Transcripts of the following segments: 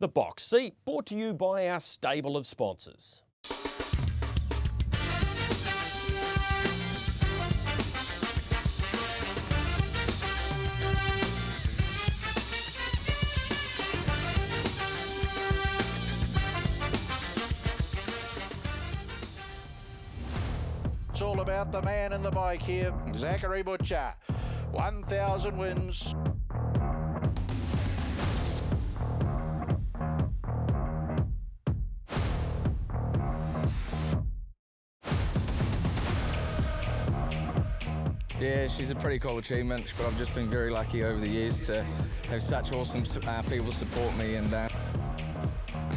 The Box Seat, brought to you by our stable of sponsors. It's all about the man in the bike here, Zachary Butcher. 1,000 wins. Yeah, she's a pretty cool achievement, but I've just been very lucky over the years to have such awesome people support me, and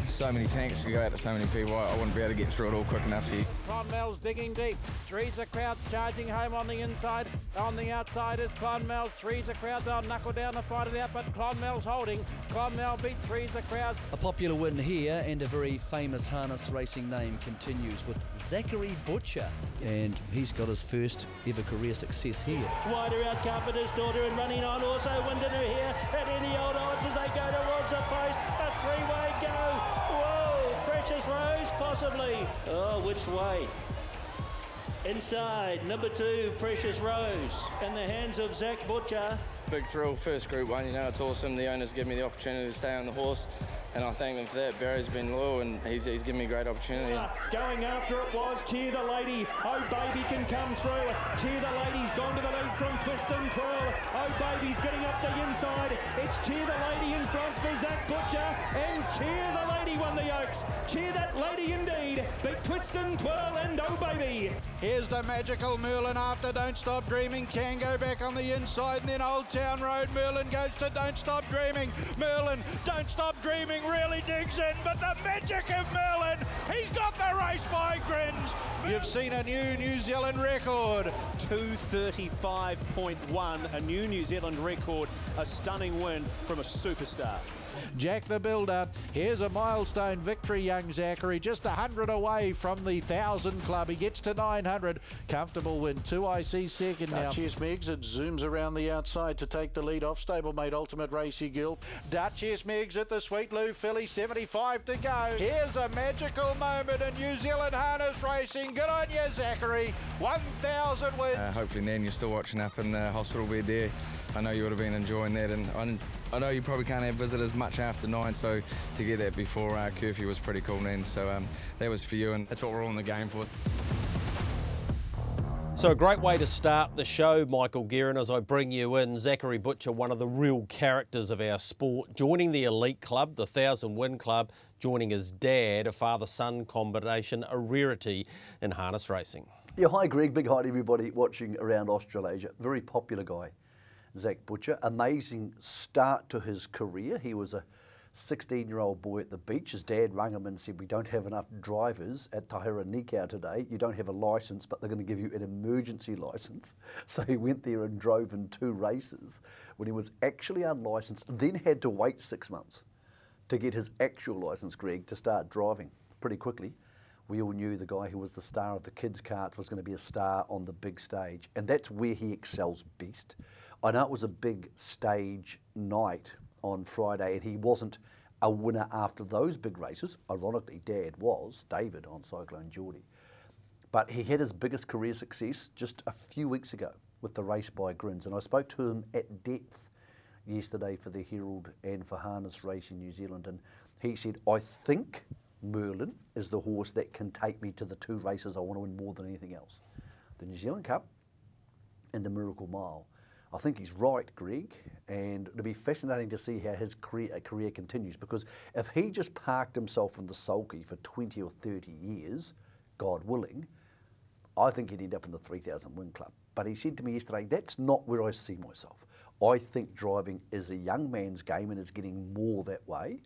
so many thanks go out to so many people. I wouldn't be able to get through it all quick enough here. Clonmel's digging deep. Three's a crowd charging home on the inside. On the outside is Clonmel. Three's a crowd. They'll knuckle down to fight it out, but Clonmel's holding. Clonmel beat Three's a crowd. A popular win here, and a very famous harness racing name continues with Zachary Butcher, and he's got his first ever career success here. Wider out Carpenter's daughter and running on. Also Winderner here at any old odds as they go towards the post. A three-way go. Whoa, Precious Rose possibly. Oh, which way? Inside, number 2, Precious Rose, in the hands of Zach Butcher. Big thrill, first Group 1, you know, it's awesome. The owners give me the opportunity to stay on the horse, and I thank them for that. Barry's been loyal, and he's given me a great opportunity. Going after it was Cheer the Lady. Oh, Baby can come through. Cheer the Lady's gone to the lead from Twist and Twirl. Oh, Baby's getting up the inside. It's Cheer the Lady in front for Zach Butcher, and Cheer the Lady won the Oaks. Cheer that Lady indeed. Beat Twist and Twirl and Oh, Baby. Here's the magical Merlin after Don't Stop Dreaming. Can go back on the inside, and then Old Town Road. Merlin goes to Don't Stop Dreaming. Merlin, Don't Stop Dreaming really digs in, but the magic of Merlin, he's got the race by grins. You've seen a new New Zealand record. 2:35.1, a new New Zealand record, a stunning win from a superstar. Jack the Builder, here's a milestone victory, young Zachary, just 100 away from the 1,000 club. He gets to 900, comfortable win, 2IC second now. Duchess Meggs, it zooms around the outside to take the lead off stablemate Ultimate Racy Guild. Duchess Meggs at the Sweet Lou filly, 75 to go. Here's a magical moment in New Zealand harness racing. Good on you, Zachary, 1,000 wins. Hopefully, Nan, you're still watching up in the hospital bed there. I know you would have been enjoying that, and I know you probably can't have visitors much after 9, so to get that before curfew was pretty cool, Nan. So that was for you, and that's what we're all in the game for. So a great way to start the show, Michael Guerin, as I bring you in. Zachary Butcher, one of the real characters of our sport, joining the elite club, the 1,000 Win Club, joining his dad, a father-son combination, a rarity in harness racing. Yeah, hi Greg, big hi to everybody watching around Australasia. Very popular guy, Zach Butcher. Amazing start to his career. He was a 16-year-old boy at the beach. His dad rang him and said, we don't have enough drivers at Tahira Nikau today. You don't have a licence, but they're going to give you an emergency licence. So he went there and drove in 2 races when he was actually unlicensed, then had to wait 6 months to get his actual licence, Greg, to start driving pretty quickly. We all knew the guy who was the star of the kids' kart was going to be a star on the big stage, and that's where he excels best. I know it was a big stage night on Friday, and he wasn't a winner after those big races. Ironically, Dad was, David on Cyclone Geordie. But he had his biggest career success just a few weeks ago with the race by Grins, and I spoke to him at depth yesterday for the Herald and for Harness Racing New Zealand, and he said, I think Merlin is the horse that can take me to the 2 races I want to win more than anything else. The New Zealand Cup and the Miracle Mile. I think he's right, Greg, and it'll be fascinating to see how his career continues, because if he just parked himself in the sulky for 20 or 30 years, God willing, I think he'd end up in the 3,000 Win Club. But he said to me yesterday, that's not where I see myself. I think driving is a young man's game, and it's getting more that way,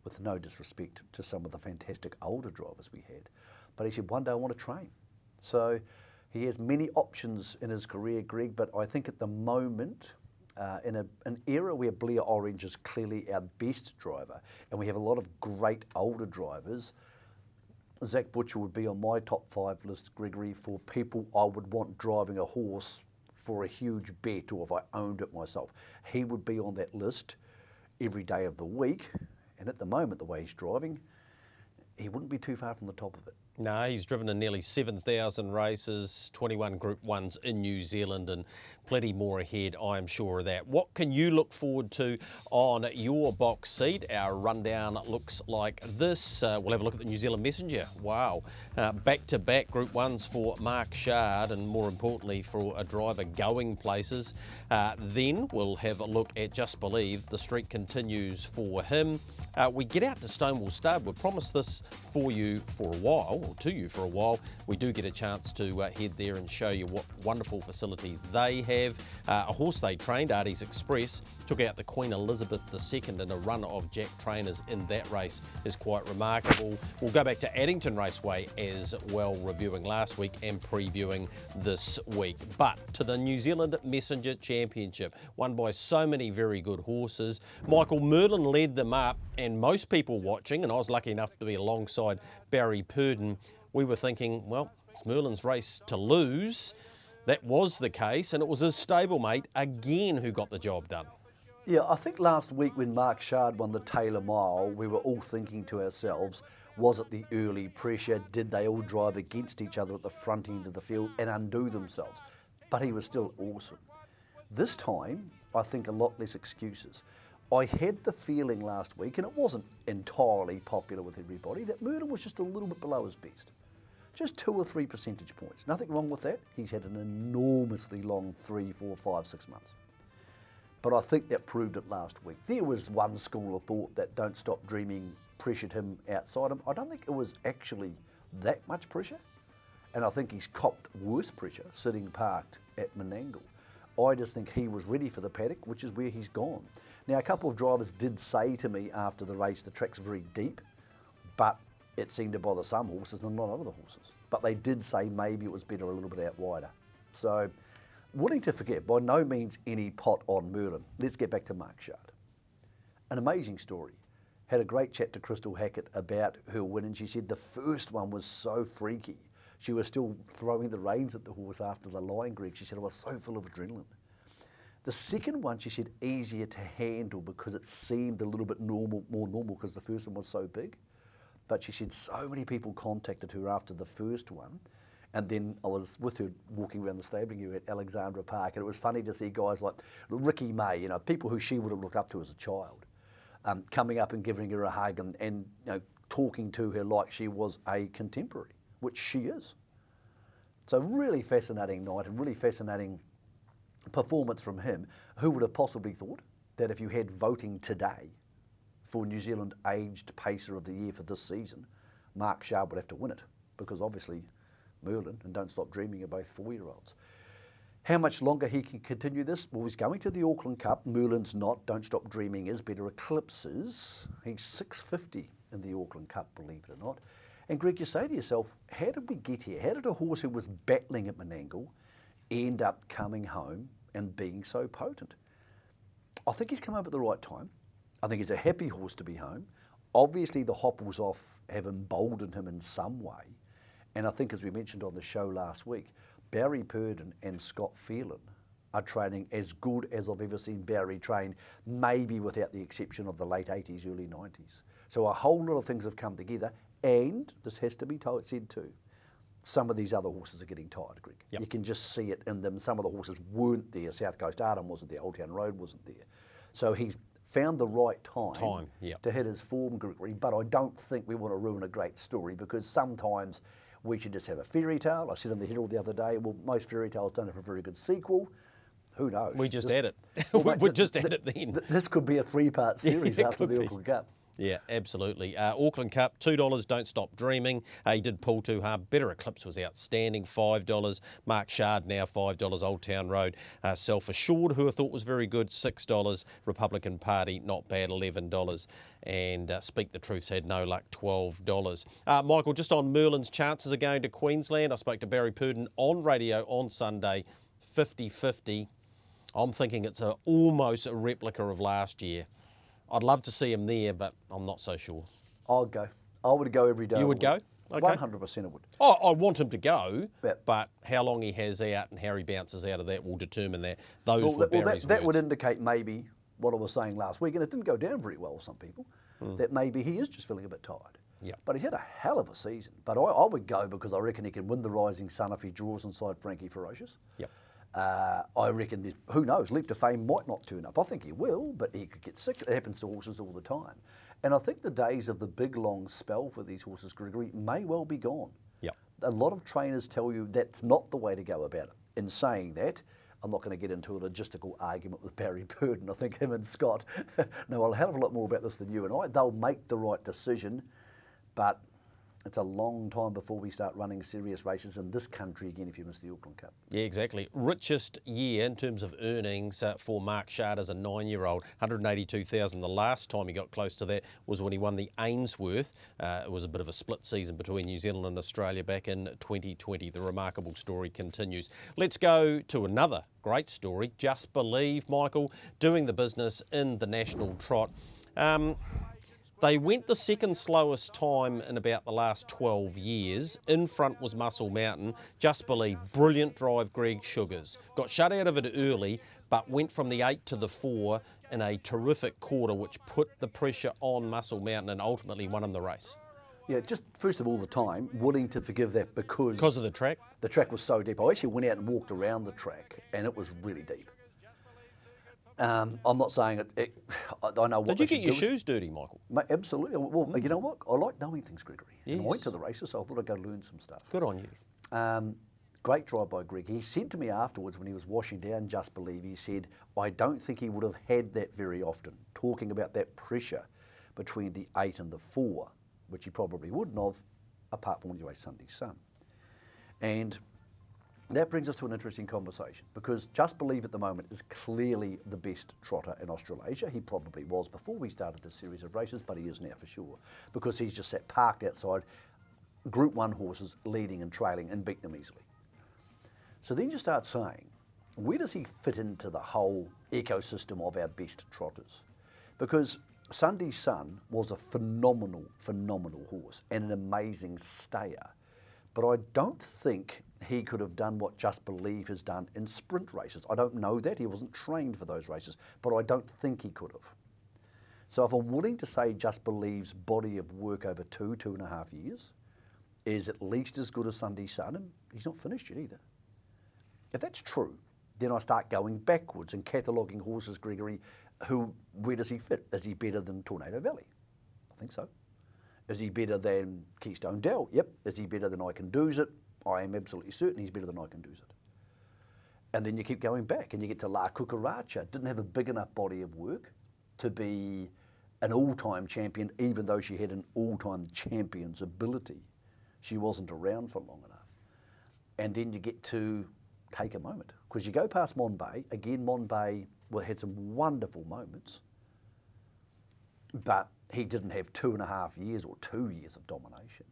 with no disrespect to some of the fantastic older drivers we had. But he said, one day I want to train. So he has many options in his career, Greg, but I think at the moment, in an era where Blair Orange is clearly our best driver, and we have a lot of great older drivers, Zach Butcher would be on my top 5 list, Gregory, for people I would want driving a horse for a huge bet, or if I owned it myself. He would be on that list every day of the week, And at the moment, the way he's driving, he wouldn't be too far from the top of it. No, he's driven in nearly 7,000 races, 21 Group 1s in New Zealand, and plenty more ahead, I'm sure of that. What can you look forward to on your box seat? Our rundown looks like this. We'll have a look at the New Zealand Messenger. Wow. Back-to-back Group 1s for Mark Shard, and more importantly for a driver going places. Then we'll have a look at Just Believe. The streak continues for him. We get out to Stonewall Stud. We've promised this for you for a while, or to you for a while. We do get a chance to head there and show you what wonderful facilities they have. A horse they trained, Artie's Express, took out the Queen Elizabeth II, and a run of Jack trainers in that race is quite remarkable. We'll go back to Addington Raceway as well, reviewing last week and previewing this week. But to the New Zealand Messenger Championship, won by so many very good horses. Michael Merlin led them up, and most people watching, and I was lucky enough to be alongside Barry Purdon, we were thinking, well, it's Merlin's race to lose. That was the case, and it was his stablemate again who got the job done. Yeah, I think last week when Mark Shard won the Taylor Mile, we were all thinking to ourselves, was it the early pressure? Did they all drive against each other at the front end of the field and undo themselves? But he was still awesome. This time, I think a lot less excuses. I had the feeling last week, and it wasn't entirely popular with everybody, that Merlin was just a little bit below his best. Just 2 or 3 percentage points. Nothing wrong with that. He's had an enormously long 3, 4, 5, 6 months. But I think that proved it last week. There was one school of thought that Don't Stop Dreaming pressured him outside him. I don't think it was actually that much pressure. And I think he's copped worse pressure sitting parked at Menangle. I just think he was ready for the paddock, which is where he's gone. Now, a couple of drivers did say to me after the race, the track's very deep, but it seemed to bother some horses and not other horses. But they did say maybe it was better a little bit out wider. So, willing to forget, by no means any pot on Merlin. Let's get back to Mark Shard. An amazing story. Had a great chat to Crystal Hackett about her win, and she said the first one was so freaky. She was still throwing the reins at the horse after the line, Greg. She said it was so full of adrenaline. The second one, she said, easier to handle because it seemed a little bit more normal because the first one was so big. But she said so many people contacted her after the first one. And then I was with her walking around the stabling area at Alexandra Park, and it was funny to see guys like Ricky May, you know, people who she would have looked up to as a child, coming up and giving her a hug and you know, talking to her like she was a contemporary, which she is. So really fascinating night and really fascinating performance from him. Who would have possibly thought that if you had voting today for New Zealand Aged Pacer of the Year for this season, Mark Shard would have to win it, because obviously Merlin and Don't Stop Dreaming are both 4-year-olds. How much longer he can continue this? Well, he's going to the Auckland Cup. Merlin's not. Don't Stop Dreaming is. Better Eclipses. He's 650 in the Auckland Cup, believe it or not. And Greg, you say to yourself, how did we get here? How did a horse who was battling at Menangle end up coming home and being so potent? I think he's come home at the right time. I think he's a happy horse to be home. Obviously, the hopples off have emboldened him in some way. And I think, as we mentioned on the show last week, Barry Purdon and Scott Phelan are training as good as I've ever seen Barry train, maybe without the exception of the late 80s, early 90s. So a whole lot of things have come together, and this has to be said too, some of these other horses are getting tired, Greg. Yep. You can just see it in them. Some of the horses weren't there. South Coast Arden wasn't there. Old Town Road wasn't there. So he's found the right time yep. to hit his form, Gregory. But I don't think we want to ruin a great story, because sometimes we should just have a fairy tale. I said on the Herald the other day, well, most fairy tales don't have a very good sequel. Who knows? We just add it. Well, we just add it then. This could be a 3-part series after the Auckland Cup. Yeah, absolutely. Auckland Cup, $2, Don't Stop Dreaming. He did pull too hard. Better Eclipse was outstanding, $5. Mark Shard now $5, Old Town Road. Self Assured, who I thought was very good, $6. Republican Party, not bad, $11. And Speak the Truth's had no luck, $12. Michael, just on Merlin's chances of going to Queensland, I spoke to Barry Purdon on radio on Sunday, 50-50. I'm thinking it's almost a replica of last year. I'd love to see him there, but I'm not so sure. I'd go. I would go every day. You would go? Okay. 100% I would. Oh, I want him to go, yep. But how long he has out and how he bounces out of that will determine that. Those were Barry's that would words. indicate maybe what I was saying last week, and it didn't go down very well with some people. that maybe he is just feeling a bit tired. Yeah. But he's had a hell of a season. But I would go because I reckon he can win the Rising Sun if he draws inside Frankie Ferocious. Yep. I reckon, who knows, Leap to Fame might not turn up. I think he will, but he could get sick. It happens to horses all the time. And I think the days of the big, long spell for these horses, Gregory, may well be gone. Yep. A lot of trainers tell you that's not the way to go about it. In saying that, I'm not going to get into a logistical argument with Barry Burden. I think him and Scott know a hell of a lot more about this than you and I. They'll make the right decision, but it's a long time before we start running serious races in this country again if you miss the Auckland Cup. Yeah, exactly. Richest year in terms of earnings for Mark Shard as a 9-year-old, 182,000. The last time he got close to that was when he won the Ainsworth. It was a bit of a split season between New Zealand and Australia back in 2020. The remarkable story continues. Let's go to another great story. Just Believe, Michael, doing the business in the national trot. They went the second slowest time in about the last 12 years. In front was Muscle Mountain. Just Believe, brilliant drive, Greg Sugars. Got shut out of it early, but went from the 8 to the 4 in a terrific quarter, which put the pressure on Muscle Mountain and ultimately won him the race. Yeah, just first of all the time, willing to forgive that because of the track? The track was so deep. I actually went out and walked around the track, and it was really deep. I'm not saying I know what. Did you get your shoes dirty, Michael? Absolutely. Well, you know what? I like knowing things, Gregory. Yes. And I went to the races, so I thought I'd go learn some stuff. Good on you. Great drive by Greg. He said to me afterwards when he was washing down Just Believe, he said, I don't think he would have had that very often, talking about that pressure between the 8 and the 4, which he probably wouldn't have, apart from when he raced Sunday Sun. And that brings us to an interesting conversation because Just Believe at the moment is clearly the best trotter in Australasia. He probably was before we started this series of races, but he is now for sure because he's just sat parked outside Group 1 horses leading and trailing and beat them easily. So then you start saying, where does he fit into the whole ecosystem of our best trotters? Because Sunday Sun was a phenomenal horse and an amazing stayer. But I don't think he could have done what Just Believe has done in sprint races. I don't know that. He wasn't trained for those races, but I don't think he could have. So if I'm willing to say Just Believe's body of work over 2.5 years is at least as good as Sunday Sun, and he's not finished yet either. If that's true, then I start going backwards and cataloguing horses, Gregory, where does he fit? Is he better than Tornado Valley? I think so. Is he better than Keystone Dell? Yep. Is he better than I Can Do's It? I am absolutely certain he's better than I Can Do's It. And then you keep going back and you get to La Cucaracha. Didn't have a big enough body of work to be an all-time champion, even though she had an all-time champion's ability. She wasn't around for long enough. And then you get to Take a Moment. Because you go past Monbay. Again, Monbay had some wonderful moments. But he didn't have 2.5 years or 2 years of domination.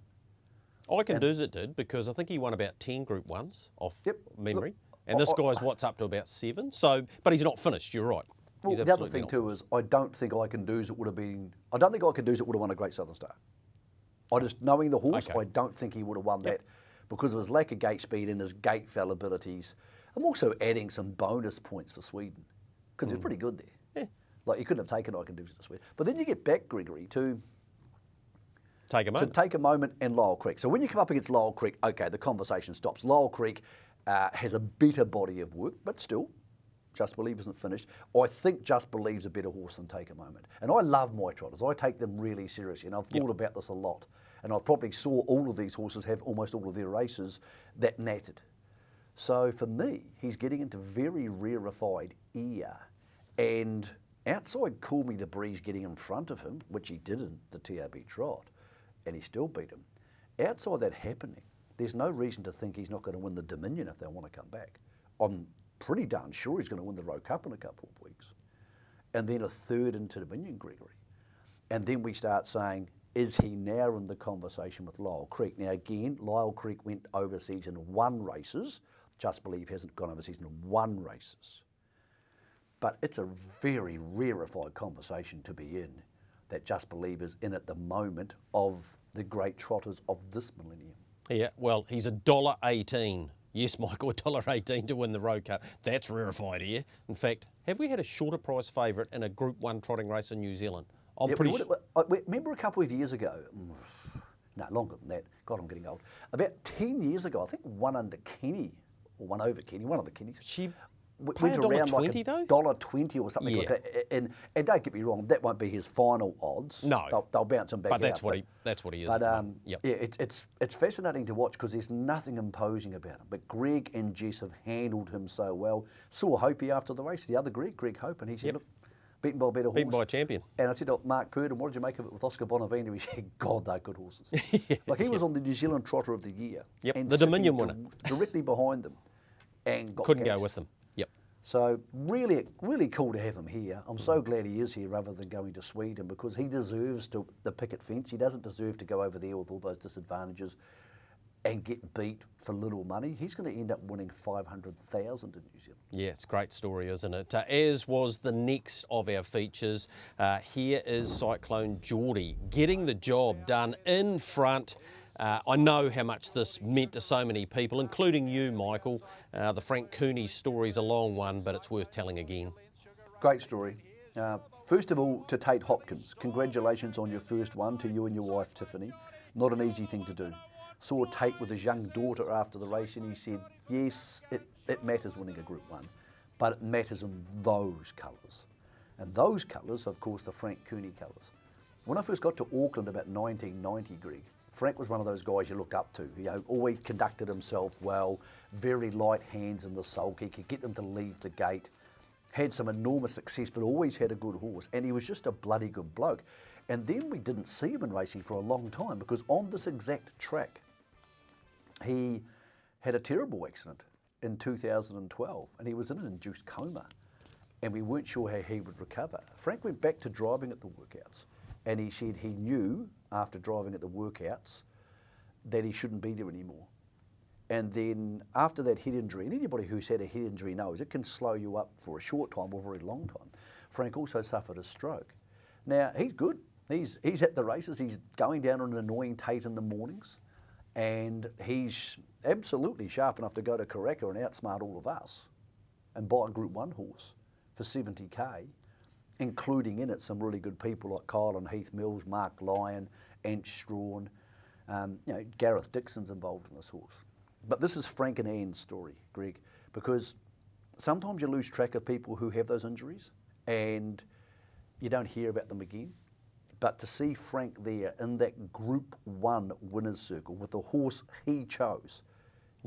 I Can Do's It did because I think he won about 10 Group 1s off memory. Look, and this guy's what's up to about 7. So, but he's not finished, you're right. Well, the other thing too is I don't think I Can Do's It would have won a Great Southern Star. Knowing the horse, I don't think he would have won that because of his lack of gate speed and his gate fallibilities. I'm also adding some bonus points for Sweden because he's pretty good there. Yeah. Like you couldn't have taken I Can Do's It to Sweden. But then you get back, Gregory, to Take a Moment. To Take a Moment and Lyell Creek. So when you come up against Lyell Creek, okay, the conversation stops. Lyell Creek has a better body of work, but still, Just Believe isn't finished. I think Just Believe's a better horse than Take a Moment. And I love my trotters. I take them really seriously, and I've thought about this a lot. And I probably saw all of these horses have almost all of their races that nattered. So for me, he's getting into very rarefied ear. And outside Call Me the Breeze getting in front of him, which he did in the TRB trot, and he still beat him. Outside that happening, there's no reason to think he's not going to win the Dominion if they want to come back. I'm pretty darn sure he's going to win the Rowe Cup in a couple of weeks. And then a third into Dominion, Gregory. And then we start saying, is he now in the conversation with Lyell Creek? Now again, Lyell Creek went overseas in 1 races. Just Believe hasn't gone overseas in 1 races. But it's a very rarefied conversation to be in that Just Believe is in at the moment of the great trotters of this millennium. Yeah, well, he's $1.18. Yes, Michael, $1.18 to win the Rowe Cup. That's rarefied here. In fact, have we had a shorter price favourite in a Group 1 trotting race in New Zealand? I'm pretty sure. Remember a couple of years ago, no, longer than that, God, I'm getting old, about 10 years ago, I think one under Kenny, or one over Kenny, one of the Kennys. She went pay around $1.20 like though? $1.20 or something like that. And don't get me wrong, that won't be his final odds. No. They'll bounce him back But out. that's what he is. But Yep. yeah, it's fascinating to watch because there's nothing imposing about him. But Greg and Jess have handled him so well. Saw Hopi after the race, the other Greg Hope, and he said, look, beaten by a better horse. Beaten by a champion. And I said, oh, Mark Purdon, what did you make of it with Oscar Bonavena? He said, God, they're good horses. Like he was on the New Zealand Trotter of the Year. Yep, and the Dominion winner. Directly behind them. And got Couldn't go gassed. with them. Yep. So really, really cool to have him here. I'm so glad he is here rather than going to Sweden because he deserves the picket fence. He doesn't deserve to go over there with all those disadvantages and get beat for little money. He's going to end up winning $500,000 in New Zealand. Yeah, it's a great story, isn't it? As was the next of our features. Here is Cyclone Geordie getting the job done in front. I know how much this meant to so many people, including you, Michael. The Frank Cooney story's a long one, but it's worth telling again. Great story. First of all, to Tate Hopkins, congratulations on your first one, to you and your wife, Tiffany. Not an easy thing to do. Saw Tate with his young daughter after the race and he said, yes, it matters winning a Group 1, but it matters in those colours. And those colours, of course, the Frank Cooney colours. When I first got to Auckland about 1990, Greg, Frank was one of those guys you looked up to. You know, always conducted himself well, very light hands in the sulk. He could get them to leave the gate. Had some enormous success, but always had a good horse. And he was just a bloody good bloke. And then we didn't see him in racing for a long time because on this exact track, he had a terrible accident in 2012 and he was in an induced coma and we weren't sure how he would recover. Frank went back to driving at the workouts and he said he knew after driving at the workouts that he shouldn't be there anymore. And then after that head injury, and anybody who's had a head injury knows it can slow you up for a short time or a very long time. Frank also suffered a stroke. Now, he's good. He's at the races. He's going down on an annoying Tate in the mornings. And he's absolutely sharp enough to go to Karaka and outsmart all of us and buy a Group 1 horse for 70k, including in it some really good people like Kyle and Heath Mills, Mark Lyon, Ant Strawn, Gareth Dixon's involved in this horse. But this is Frank and Anne's story, Greg, because sometimes you lose track of people who have those injuries and you don't hear about them again. But to see Frank there in that Group 1 winner's circle with the horse he chose,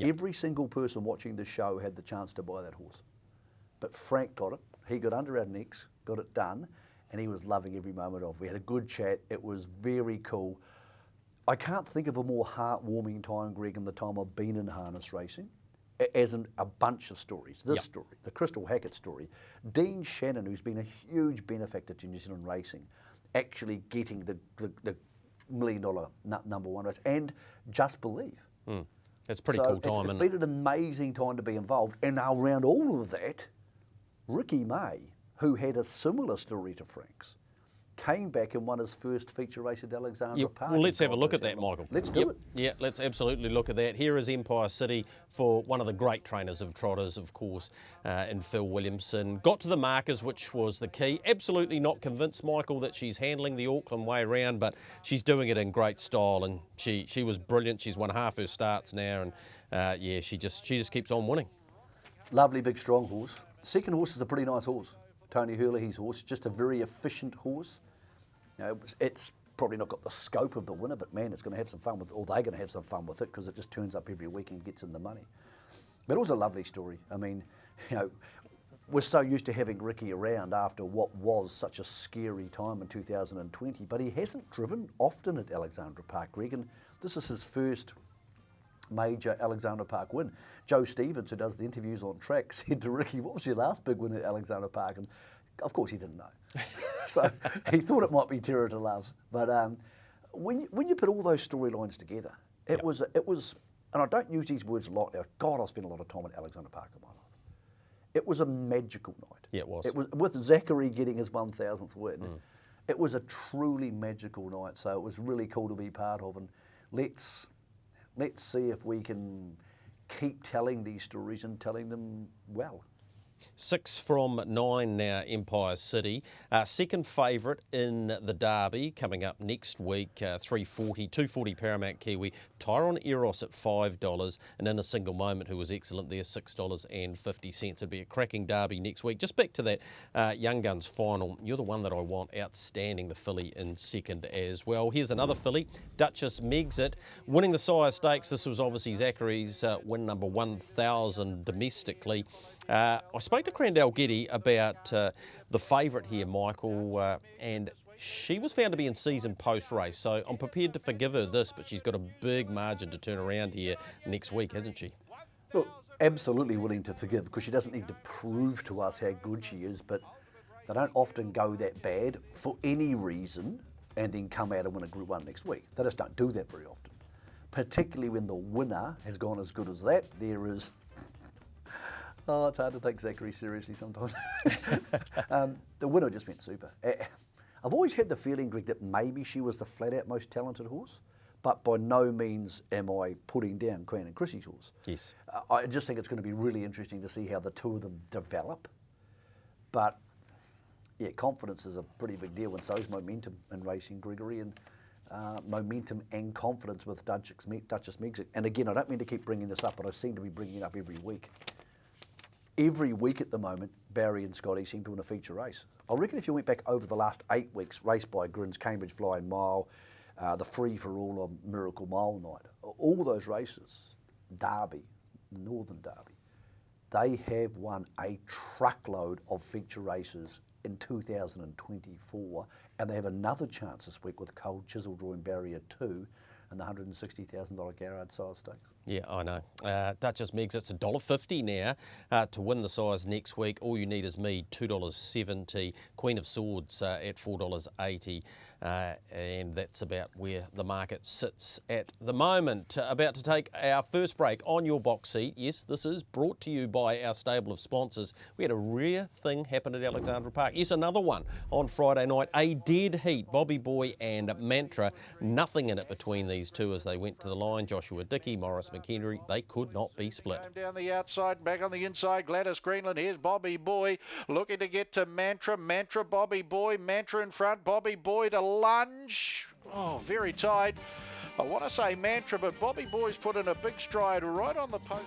every single person watching the show had the chance to buy that horse. But Frank got it. He got under our necks, got it done, and he was loving every moment of it. We had a good chat. It was very cool. I can't think of a more heartwarming time, Greg, in the time I've been in harness racing, as in a bunch of stories. This story, the Crystal Hackett story. Dean Shannon, who's been a huge benefactor to New Zealand racing, actually getting the $1 million number 1 race, and Just Believe. It's a pretty cool time. It's been an amazing time to be involved. And around all of that, Ricky May, who had a similar story to Frank's, came back and won his first feature race at Alexandra Park. Well, let's have a look at that, Michael. Let's do it. Yeah, let's absolutely look at that. Here is Empire City for one of the great trainers of trotters, of course, in Phil Williamson. Got to the markers, which was the key. Absolutely not convinced, Michael, that she's handling the Auckland way around, but she's doing it in great style, and she was brilliant. She's won half her starts now, and yeah, she just keeps on winning. Lovely, big, strong horse. Second horse is a pretty nice horse. Tony Hurley's horse, just a very efficient horse. You know, it's probably not got the scope of the winner, but man, it's going to have some fun with it, or they're going to have some fun with it because it just turns up every week and gets in the money. But it was a lovely story. I mean, you know, we're so used to having Ricky around after what was such a scary time in 2020, but he hasn't driven often at Alexandra Park, Greg, and this is his first major Alexandra Park win. Joe Stevens, who does the interviews on track, said to Ricky, what was your last big win at Alexandra Park? And of course he didn't know. So he thought it might be Terror to Love. But when you put all those storylines together, it was, and I don't use these words a lot now, God, I spent a lot of time at Alexandra Park in my life. It was a magical night. Yeah, it was. It was with Zachary getting his 1,000th win. It was a truly magical night. So it was really cool to be part of, and let's see if we can keep telling these stories and telling them well. 6 from 9 now, Empire City. Second favourite in the Derby coming up next week, 340, 240 Paramount Kiwi. Tyron Eros at $5, and In a Single Moment, who was excellent there, $6.50. It'd be a cracking Derby next week. Just back to that Young Guns final. You're the one that I want, outstanding, the filly in second as well. Here's another filly, Duchess Megxit, winning the Sire Stakes. This was obviously Zachary's win number 1,000 domestically. I spoke to Crandell Getty about the favourite here, Michael, and she was found to be in season post-race, so I'm prepared to forgive her this, but she's got a big margin to turn around here next week, hasn't she? Look, absolutely willing to forgive, because she doesn't need to prove to us how good she is, but they don't often go that bad for any reason and then come out and win a Group 1 next week. They just don't do that very often, particularly when the winner has gone as good as that. There is... Oh, it's hard to take Zachary seriously sometimes. The winner just went super. I've always had the feeling, Greg, that maybe she was the flat-out most talented horse, but by no means am I putting down Cran and Chrissy's horse. Yes. I just think it's going to be really interesting to see how the two of them develop. But, yeah, confidence is a pretty big deal, and so is momentum in racing, Gregory, and momentum and confidence with Duchess Megxit. And again, I don't mean to keep bringing this up, but I seem to be bringing it up every week. Every week at the moment, Barry and Scotty seem to win a feature race. I reckon if you went back over the last 8 weeks, Race by Grins, Cambridge Flying Mile, the Free for All on Miracle Mile Night, all those races, Derby, Northern Derby, they have won a truckload of feature races in 2024, and they have another chance this week with Cold Chisel drawing Barrier 2 and the $160,000 Garrard Sire Stakes. Yeah, I know. Duchess Megxit's $1.50 now to win the Sires next week. All You Need Is Me, $2.70. Queen of Swords at $4.80. And that's about where the market sits at the moment. About to take our first break on your box seat. Yes, this is brought to you by our stable of sponsors. We had a rare thing happen at Alexandra Park. Yes, another one on Friday night. A dead heat. Bobby Boy and Mantra. Nothing in it between these two as they went to the line. Joshua Dickey, Morris McHenry, they could not be split. Down the outside, back on the inside, Gladys Greenland. Here's Bobby Boy looking to get to Mantra. Mantra, Bobby Boy, Mantra in front. Bobby Boy to lunge. Oh, very tight. I want to say Mantra, but Bobby Boy's put in a big stride right on the post.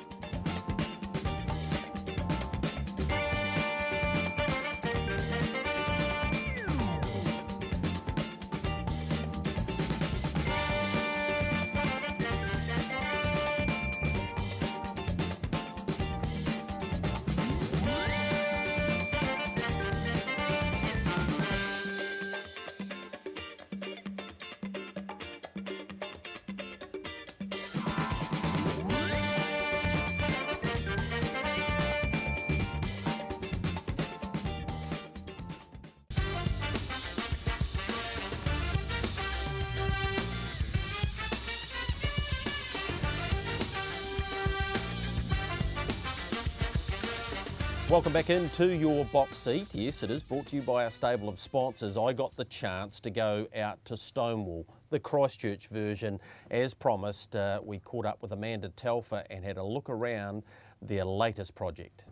Welcome back into your box seat. Yes, it is brought to you by our stable of sponsors. I got the chance to go out to Stonewall, the Christchurch version. As promised, we caught up with Amanda Telfer and had a look around their latest project.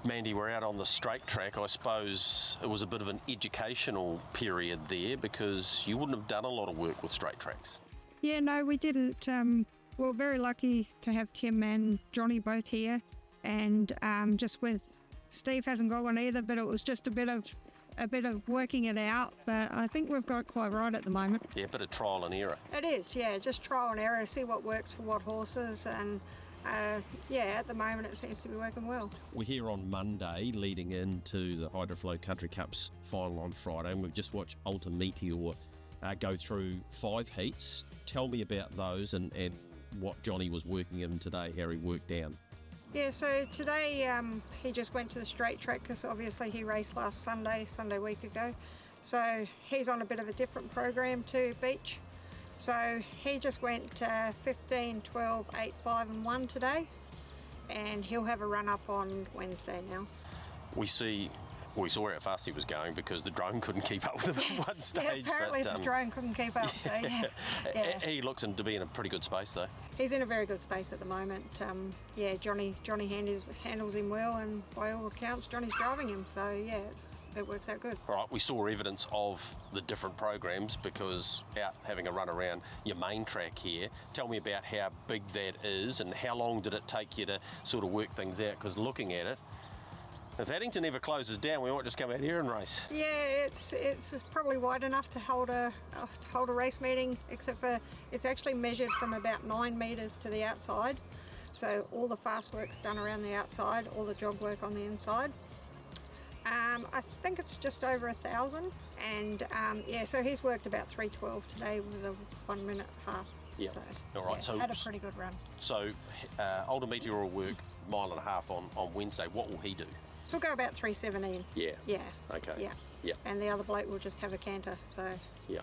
Mandy, we're out on the straight track. I suppose it was a bit of an educational period there because you wouldn't have done a lot of work with straight tracks. Yeah, no, we didn't. We were very lucky to have Tim and Johnny both here. And just with Steve hasn't got one either, but it was just a bit of working it out. But I think we've got it quite right at the moment. Yeah, a bit of trial and error. It is, yeah, just trial and error, see what works for what horses, and yeah, at the moment it seems to be working well. We're here on Monday, leading into the Hydroflow Country Cups final on Friday, and we've just watched Alta Meteor go through 5 heats. Tell me about those and what Johnny was working in today, how he worked down. Yeah, so today he just went to the straight track because obviously he raced last Sunday week ago. So he's on a bit of a different program to Beach. So he just went 15, 12, 8, 5 and 1 today, and he'll have a run up on Wednesday now. We see We saw how fast he was going because the drone couldn't keep up with him at one stage. Yeah, apparently the drone couldn't keep up, so yeah. He looks to be in a pretty good space though. He's in a very good space at the moment. Yeah, Johnny handles him well, and by all accounts Johnny's driving him, so yeah, it works out good. All right, we saw evidence of the different programs because out having a run around your main track here. Tell me about how big that is and how long did it take you to sort of work things out, because looking at it, if Addington ever closes down, we might just come out here and race. Yeah, it's probably wide enough to hold a race meeting, except for it's actually measured from about 9 metres to the outside. So all the fast work's done around the outside, all the jog work on the inside. I think it's just over 1,000, and yeah, so he's worked about 3:12 today with a 1 minute half. Yeah. So, all right. Yeah, So had a pretty good run. So Older Meteor will work 1.5 miles on Wednesday. What will he do? He'll go about 3:17. Yeah. Yeah. Okay. Yeah. Yeah. And the other bloke will just have a canter. So. Yeah.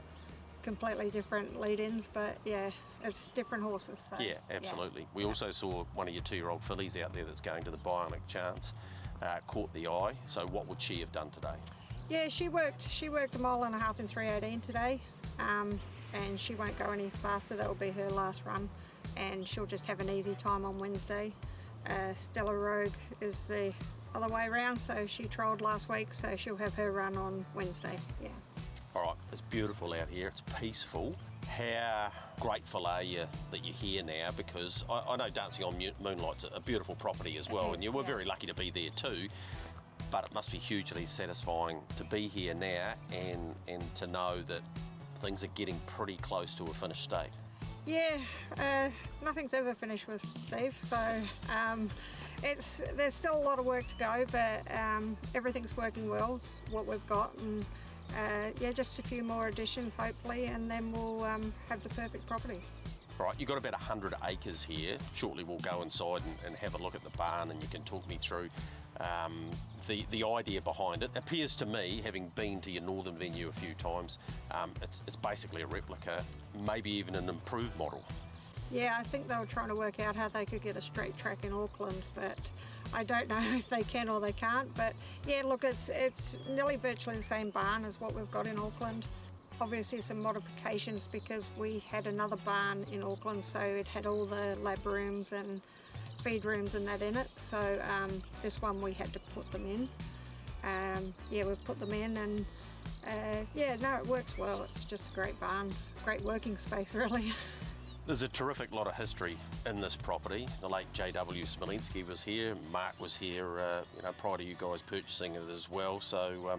Completely different lead-ins, but yeah, it's different horses. So, yeah, absolutely. We also saw one of your 2-year-old fillies out there that's going to the Bionic Chance. Caught the eye. So what would she have done today? Yeah, she worked 1.5 miles in 3:18 today, and she won't go any faster. That will be her last run, and she'll just have an easy time on Wednesday. Stella Rogue is the other way around, so she trolled last week, so she'll have her run on Wednesday. Yeah. All right, it's beautiful out here, it's peaceful. How grateful are you that you're here now? Because I know Dancing on Moonlight's a beautiful property as well, and you were very lucky to be there too, but it must be hugely satisfying to be here now and to know that things are getting pretty close to a finished state. Yeah, nothing's ever finished with Steve, so there's still a lot of work to go, but everything's working well, what we've got, and yeah, just a few more additions hopefully, and then we'll have the perfect property. Right, you've got about 100 acres here. Shortly we'll go inside and have a look at the barn, and you can talk me through the idea behind it. Appears to me, having been to your northern venue a few times, it's basically a replica, maybe even an improved model. Yeah, I think they were trying to work out how they could get a straight track in Auckland, but I don't know if they can or they can't. But yeah, look, it's nearly virtually the same barn as what we've got in Auckland. Obviously some modifications because we had another barn in Auckland, so it had all the lab rooms and feed rooms and that in it. So this one we had to put them in. Yeah, we've put them in, and yeah, no, it works well. It's just a great barn, great working space really. There's a terrific lot of history in this property. The late J.W. Smolinski was here, Mark was here, you know, prior to you guys purchasing it as well. So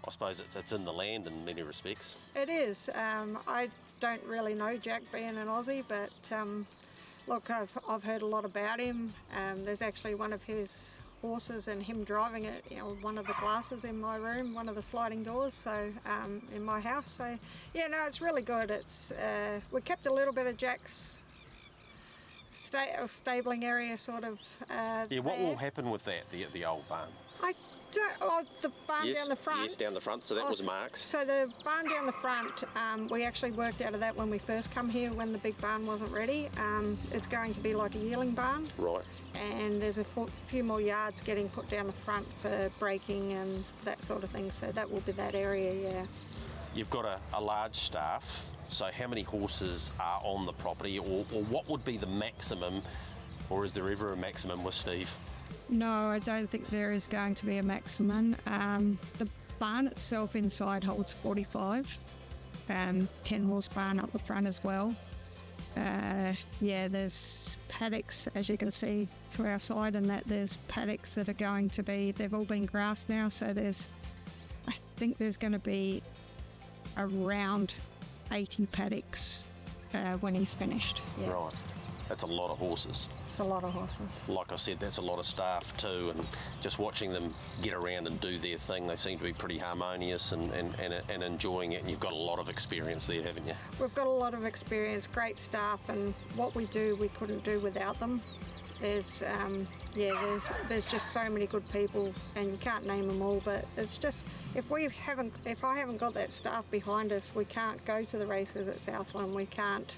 I suppose it's in the land in many respects. It is. I don't really know Jack being an Aussie, but look, I've heard a lot about him. There's actually one of his horses and him driving it, you know, one of the glasses in my room, one of the sliding doors, so in my house. So yeah, no, it's really good. It's we kept a little bit of Jack's stabling area sort of yeah, what will happen with that, the old barn? I don't, oh, the barn down the front. Yes, down the front, so that was Mark's. So the barn down the front, we actually worked out of that when we first come here, when the big barn wasn't ready. It's going to be like a yearling barn. Right. And there's a few more yards getting put down the front for braking and that sort of thing, so that will be that area, yeah. You've got a large staff, so how many horses are on the property, or what would be the maximum, or is there ever a maximum with Steve? No, I don't think there is going to be a maximum. The barn itself inside holds 45, 10 horse barn up the front as well. Yeah, there's paddocks, as you can see through our side, and that there's paddocks that are going to be, they've all been grassed now, so I think there's going to be around 80 paddocks when he's finished. Yeah. Right, that's a lot of horses. It's a lot of horses. Like I said, that's a lot of staff too, and just watching them get around and do their thing, they seem to be pretty harmonious and enjoying it, and you've got a lot of experience there, haven't you? We've got a lot of experience, great staff, and what we do we couldn't do without them. There's there's just so many good people, and you can't name them all, but it's just, if I haven't got that staff behind us, we can't go to the races at Southland, we can't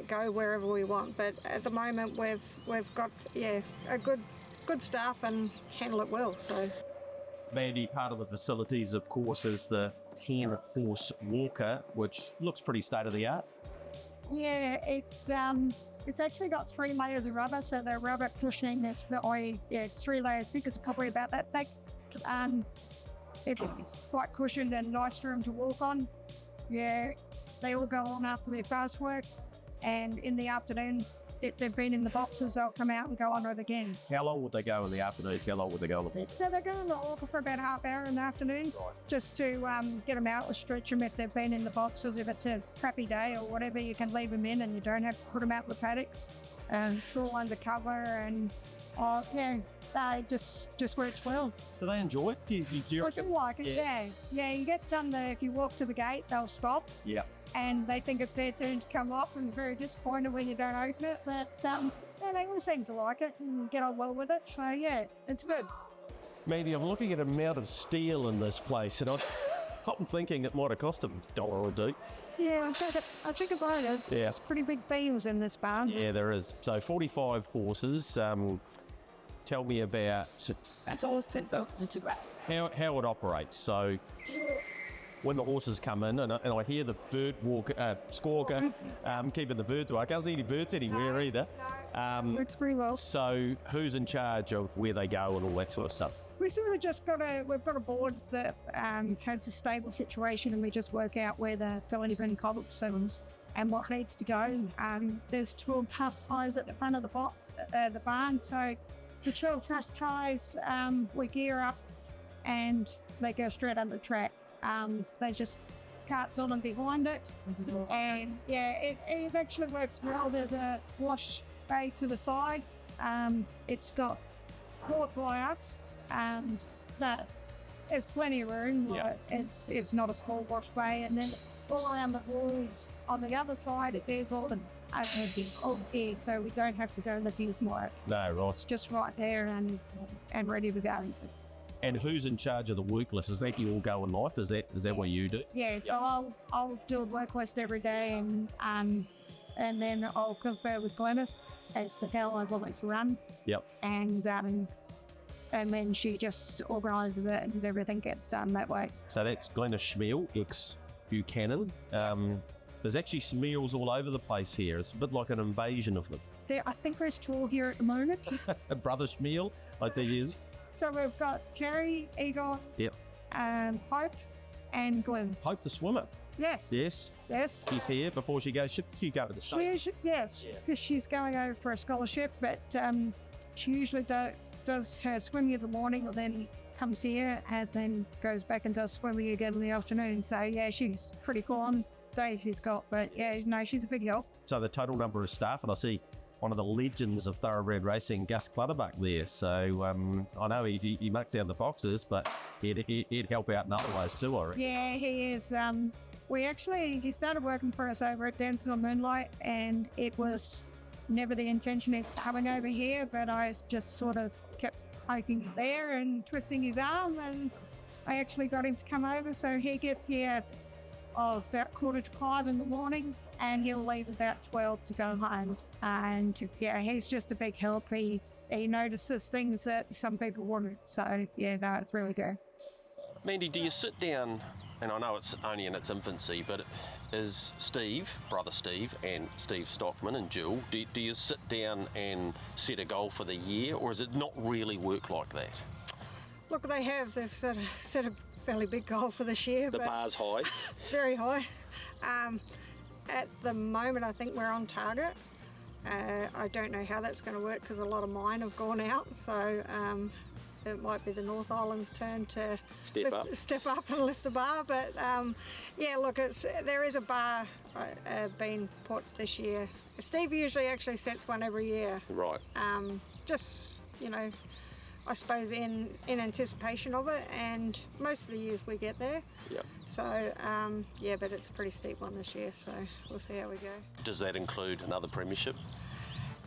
go wherever we want. But at the moment we've got a good staff and handle it well. So Mandy, part of the facilities, of course, is the 10-horse walker, which looks pretty state-of-the-art. Yeah, it's actually got 3 layers of rubber, so the rubber cushioning is it's 3 layers thick. It's probably about that thick. It's quite cushioned and nice for them to walk on. Yeah, they all go on after their fast work, and in the afternoon, if they've been in the boxes, they'll come out and go on it again. How long would they go in the afternoon? How long would they go in the walk? So they go in the walker for about half hour in the afternoons, just to get them out or stretch them if they've been in the boxes. If it's a crappy day or whatever, you can leave them in and you don't have to put them out in the paddocks. It's all under cover, and they just works well. Do they enjoy it? Do you I do like it, yeah. Yeah, you get some that if you walk to the gate, they'll stop. Yeah. And they think it's their turn to come off, and very disappointed when you don't open it. But they all seem to like it and get on well with it. So yeah, it's good. Mandy, I'm looking at the amount of steel in this place, and I'm thinking it might have cost them $1 or $2. Yeah, I think about it. Yeah. There's pretty big beams in this barn. Yeah, there is. So 45 horses. Tell me about how it operates. So when the horses come in, and I hear the bird squawker, keeping the birds away. I can't see any birds anywhere either. Works pretty well. So who's in charge of where they go and all that sort of stuff? We sort of just we've got a board that has a stable situation, and we just work out where the filling in cobbles and what needs to go. There's 12 truss ties at the front of the barn, so the 12 truss ties we gear up and they go straight on the track. They just carts on and behind it, and yeah, it actually works well. There's a wash bay to the side. It's got 4 fly-ups. That there's plenty of room. Yeah. It's not a small wash bay, and then all around the walls on the other side, there's all the here, so we don't have to go and use more. No, right. It's just right there and ready to go. And who's in charge of the work list? Is that you all go in life? Is that what you do? Yeah, so I'll do a work list every day, and then I'll confer with Glenys as to how I want it to run. Yep. And then she just organises it and everything gets done that way. So that's Glenys Schmiel, ex-Buchanan. There's actually Schmiels all over the place here. It's a bit like an invasion of them. I think there's 2 here at the moment. Brother Schmiel, I think he is. So we've got Jerry, Egon, Hope, and Glenn. Hope the swimmer. Yes. Yes. Yes. She's here before she goes. Should she go to the States? Yes, because she's going over for a scholarship, but she usually does her swimming in the morning, and then comes here, then goes back and does swimming again in the afternoon. So yeah, she's pretty cool on day she's got, but yeah, no, she's a big help. So the total number of staff, and I see one of the legends of thoroughbred racing, Gus Clutterbuck there. So I know he mucks down the boxes, but he'd help out in other ways too, I reckon. Yeah, he is. He started working for us over at Dancing on Moonlight, and it was never the intention of coming over here, but I just sort of kept poking there and twisting his arm, and I actually got him to come over. So he gets here about 4:45 in the morning, and he'll leave about 12 to go home. And yeah, he's just a big help. He notices things that some people wouldn't. So yeah, no, it's really good. Mandy, do you sit down, and I know it's only in its infancy, but is brother Steve and Steve Stockman and Jill, do you sit down and set a goal for the year, or does it not really work like that? Look, they've sort of set a fairly big goal for this year. The bar's high. Very high. At the moment, I think we're on target. I don't know how that's going to work because a lot of mine have gone out, so it might be the North Island's turn to step up and lift the bar. But yeah, look, there is a bar being put this year. Steve usually actually sets one every year. Right. Just, I suppose in anticipation of it, and most of the years we get there. Yeah. So yeah, but it's a pretty steep one this year, so we'll see how we go. Does that include another premiership?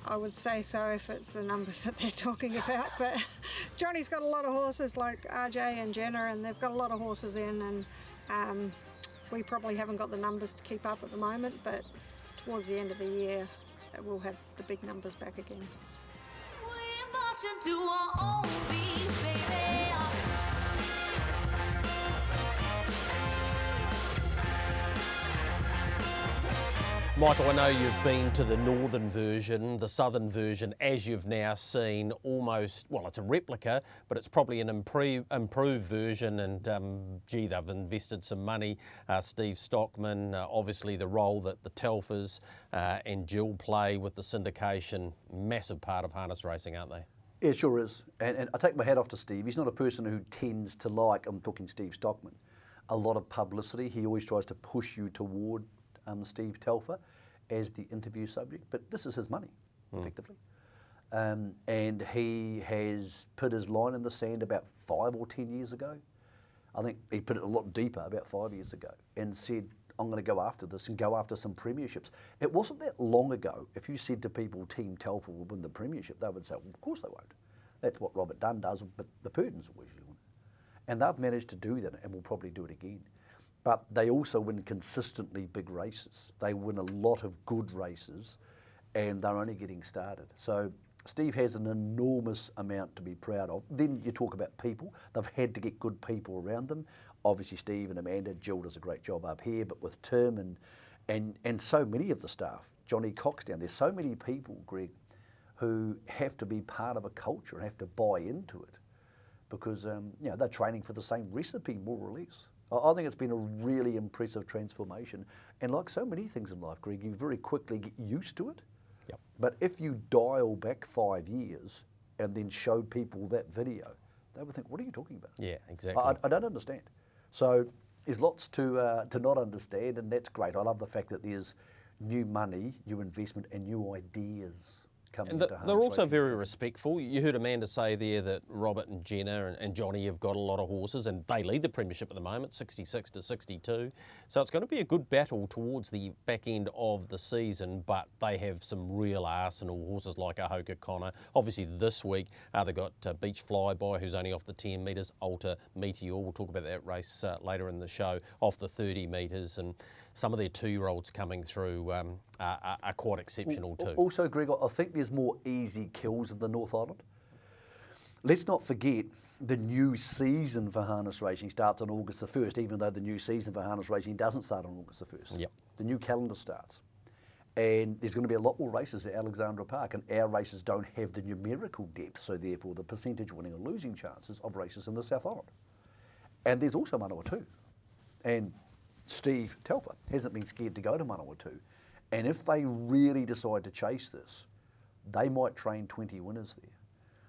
I would say so if it's the numbers that they're talking about, but Johnny's got a lot of horses like RJ and Jenna, and they've got a lot of horses in, and we probably haven't got the numbers to keep up at the moment, but towards the end of the year we'll have the big numbers back again. We're marching to our own beat, baby. Michael, I know you've been to the northern version, the southern version, as you've now seen almost, well, it's a replica, but it's probably an improved version, and gee, they've invested some money. Steve Stockman, obviously the role that the Telfers and Jill play with the syndication, massive part of harness racing, aren't they? Yeah, it sure is. And I take my hat off to Steve. He's not a person who tends to like, I'm talking Steve Stockman, a lot of publicity. He always tries to push you toward Steve Telfer as the interview subject, but this is his money, effectively. And he has put his line in the sand about 5 or 10 years ago. I think he put it a lot deeper about 5 years ago and said, I'm going to go after this and go after some premierships. It wasn't that long ago, if you said to people, Team Telfer will win the premiership, they would say, well, of course they won't. That's what Robert Dunn does, but the Purdons will usually win. And they've managed to do that and will probably do it again. But they also win consistently big races. They win a lot of good races, and they're only getting started. So Steve has an enormous amount to be proud of. Then you talk about people. They've had to get good people around them. Obviously Steve and Amanda, Jill does a great job up here, but with Tim and so many of the staff, Johnny Cox down, there's so many people, Greg, who have to be part of a culture and have to buy into it because you know, they're training for the same recipe, more or less. I think it's been a really impressive transformation. And like so many things in life, Greg, you very quickly get used to it. Yep. But if you dial back 5 years and then show people that video, they would think, what are you talking about? Yeah, exactly. I don't understand. So there's lots to not understand, and that's great. I love the fact that there's new money, new investment, and new ideas. And they're also very respectful. You heard Amanda say there that Robert and Jenna and Johnny have got a lot of horses and they lead the premiership at the moment, 66 to 62. So it's going to be a good battle towards the back end of the season, but they have some real arsenal horses like Ahoka Connor. Obviously this week they've got Beach Flyby, who's only off the 10 metres, Alta Meteor. We'll talk about that race later in the show, off the 30 metres, and some of their 2-year-olds coming through are quite exceptional too. Also, Greg, I think there's more easy kills in the North Island. Let's not forget the new season for harness racing starts on August the 1st, even though the new season for harness racing doesn't start on August the 1st. Yep. The new calendar starts. And there's going to be a lot more races at Alexandra Park, and our races don't have the numerical depth, so therefore the percentage winning and losing chances of races in the South Island. And there's also Manawatu. And Steve Telfer hasn't been scared to go to Manawatu. And if they really decide to chase this, they might train 20 winners there.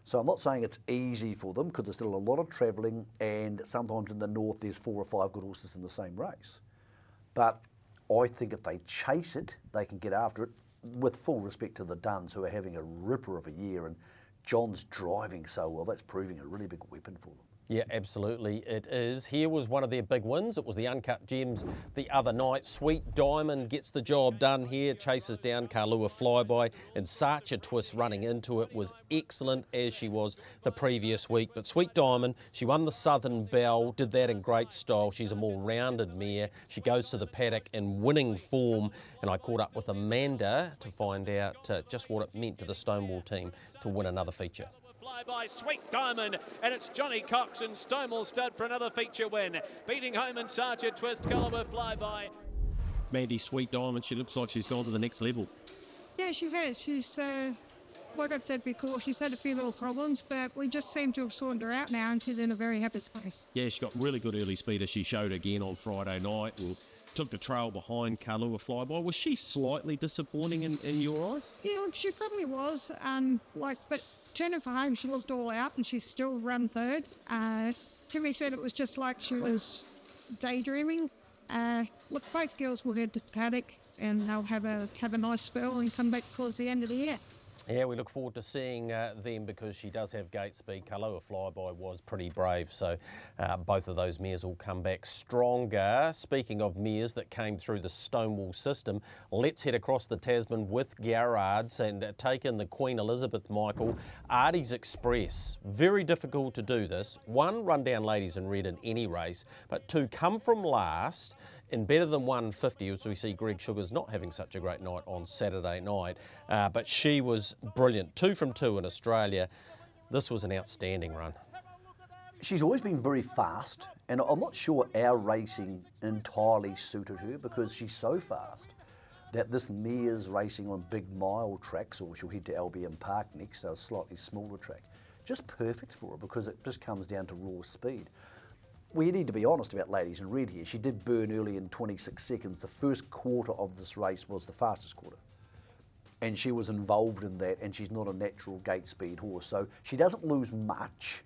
So I'm not saying it's easy for them because there's still a lot of travelling, and sometimes in the north there's 4 or 5 good horses in the same race. But I think if they chase it, they can get after it, with full respect to the Duns, who are having a ripper of a year, and John's driving so well. That's proving a really big weapon for them. Yeah, absolutely it is. Here was one of their big wins. It was the Uncut Gems the other night. Sweet Diamond gets the job done here, chases down Kalua Flyby, and Sacha Twist running into it was excellent, as she was the previous week. But Sweet Diamond, she won the Southern Bell, did that in great style. She's a more rounded mare. She goes to the paddock in winning form, and I caught up with Amanda to find out just what it meant to the Stonewall team to win another feature. By Sweet Diamond, and it's Johnny Cox and Stonewall Stud for another feature win, beating home and Sacha Twist, Kalua Flyby. Mandy, Sweet Diamond, she looks like she's gone to the next level. Yeah, she has. She's, like I've said before, she's had a few little problems, but we just seem to have sorted her out now, and she's in a very happy space. Yeah, she got really good early speed, as she showed again on Friday night, and took the trail behind Kalua Flyby. Was she slightly disappointing in your eyes? Yeah, she probably was. But Jennifer home, she looked all out and she still run third. Timmy said it was just like she was daydreaming. Look, both girls will head to the paddock and they'll have a nice spell and come back towards the end of the year. Yeah, we look forward to seeing them because she does have gate speed. Kalua Flyby was pretty brave, so both of those mares will come back stronger. Speaking of mares that came through the Stonewall system, let's head across the Tasman with Garrards and take in the Queen Elizabeth, Michael. Artie's Express, very difficult to do this. 1, run down ladies in red in any race, but 2, come from last in better than 150, as we see Greg Sugars not having such a great night on Saturday night, but she was brilliant. 2 from 2 in Australia. This was an outstanding run. She's always been very fast, and I'm not sure our racing entirely suited her because she's so fast that this mare's racing on big mile tracks, or she'll head to Albion Park next, so a slightly smaller track. Just perfect for her because it just comes down to raw speed. We need to be honest about Ladies in Red here. She did burn early in 26 seconds. The first quarter of this race was the fastest quarter. And she was involved in that, and she's not a natural gate speed horse, so she doesn't lose much.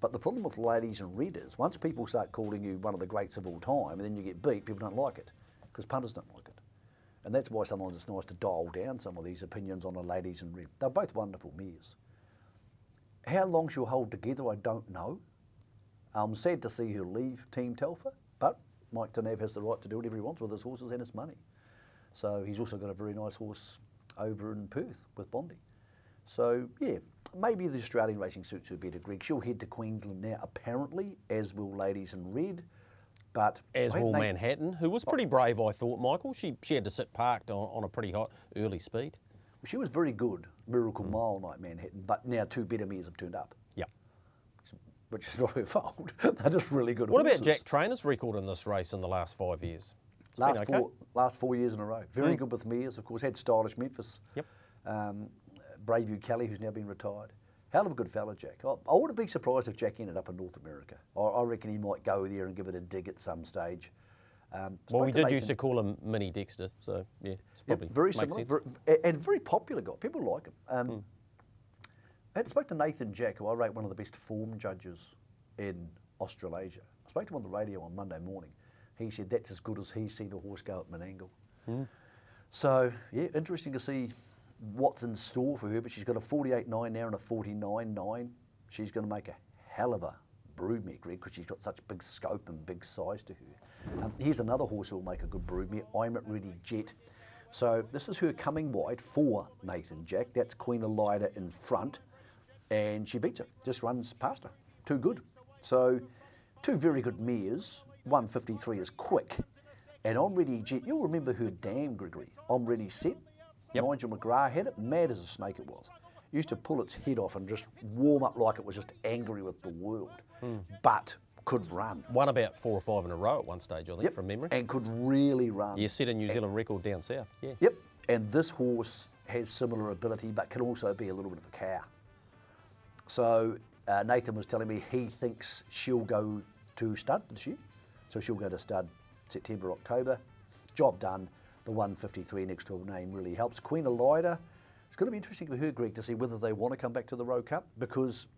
But the problem with Ladies in Red is, once people start calling you one of the greats of all time, and then you get beat, people don't like it, because punters don't like it. And that's why sometimes it's nice to dial down some of these opinions on a Ladies in Red. They're both wonderful mares. How long she'll hold together, I don't know. I'm sad to see her leave Team Telfer, but Mike Tanav has the right to do whatever he wants with his horses and his money. So he's also got a very nice horse over in Perth with Bondi. So yeah, maybe the Australian racing suits her better, Greg. She'll head to Queensland now, apparently, as will Ladies in Red. But as will Manhattan, who was pretty brave, I thought, Michael. She had to sit parked on a pretty hot early speed. Well, she was very good, Miracle Mile Night Manhattan, but now two better mares have turned up. Yep. Which is not her fault. They're just really good What horses. about Jack Trainer's record in this race in the last 5 years? Last 4 years in a row. Very good with mares, of course. Had Stylish Memphis. Yep. Braveview Kelly, who's now been retired. Hell of a good fella, Jack. I wouldn't be surprised if Jack ended up in North America. I reckon he might go there and give it a dig at some stage. Well, we did used to call him Mini Dexter, so yeah, it's probably very makes similar, sense. and very popular guy. People like him. I spoke to Nathan Jack, who I rate one of the best form judges in Australasia. I spoke to him on the radio on Monday morning. He said that's as good as he's seen a horse go at Menangle. So yeah, interesting to see what's in store for her, but she's got a 48.9 now and a 49.9. She's going to make a hell of a broodmare, Greg, because she's got such big scope and big size to her. Here's another horse who will make a good broodmare, I'm It Ready Jet. So this is her coming wide for Nathan Jack. That's Queen Elida in front, and she beats her, just runs past her. Too good. So two very good mares. 153 is quick. And I'm Ready Jet, you'll remember her dam, Gregory. I'm Ready Set. Yep. Nigel McGrath had it, mad as a snake it was. Used to pull its head off and just warm up like it was just angry with the world, but could run. Won about 4 or 5 in a row at one stage, I think, from memory. And could really run. Yeah, set a New Zealand record down south, yeah. Yep, and this horse has similar ability, but can also be a little bit of a cow. So Nathan was telling me he thinks she'll go to stud this year. So she'll go to stud September, October. Job done. The 153 next to her name really helps. Queen Elida, it's going to be interesting for her, Greg, to see whether they want to come back to the Rowe Cup, because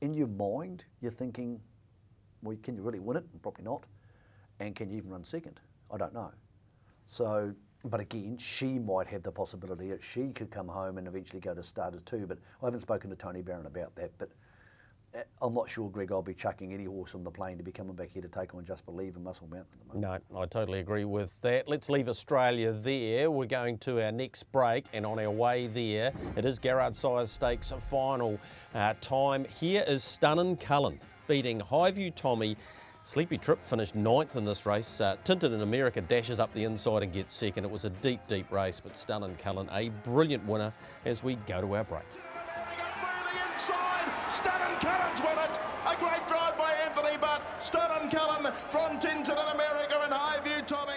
in your mind, you're thinking, well, can you really win it? Probably not. And can you even run second? I don't know. So, but again, she might have the possibility that she could come home and eventually go to starter too, but I haven't spoken to Tony Barron about that, but I'm not sure, Greg, I'll be chucking any horse on the plane to be coming back here to take on Just Believe and Muscle Mountain at the moment. No, I totally agree with that. Let's leave Australia there. We're going to our next break, and on our way there, it is Garrard Sires Stakes final time. Here is Stunnin' Cullen beating Highview Tommy. Sleepy Trip finished 9th in this race. Tinted in America dashes up the inside and gets second. It was a deep, deep race, but Stunnin' Cullen, a brilliant winner as we go to our break. Stunnin' Cullen's won it. A great drive by Anthony Butt. Stunnin' Cullen from Tintin in America and Highview Tommy.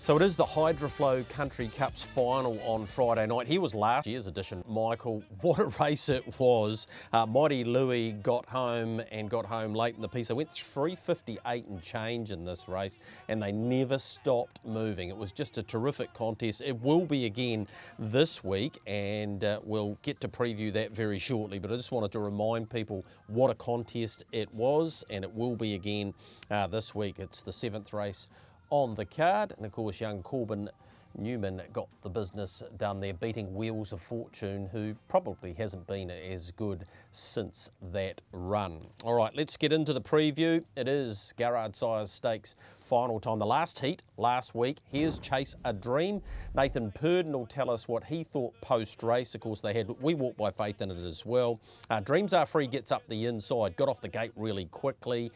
So it is the Hydroflow Country Cup's final on Friday night. Here was last year's edition. Michael, what a race it was. Mighty Louis got home late in the piece. They went 3:58 and change in this race, and they never stopped moving. It was just a terrific contest. It will be again this week, and we'll get to preview that very shortly. But I just wanted to remind people what a contest it was, and it will be again this week. It's the 7th race on the card, and of course young Corbin Newman got the business done there, beating Wheels of Fortune, who probably hasn't been as good since that run. All right, let's get into the preview. It is Garrard Sires Stakes final time. The last heat last week. Here's Chase a Dream. Nathan Purdon will tell us what he thought post-race. Of course, they had We Walk by Faith in it as well. Dreams Are Free gets up the inside, got off the gate really quickly.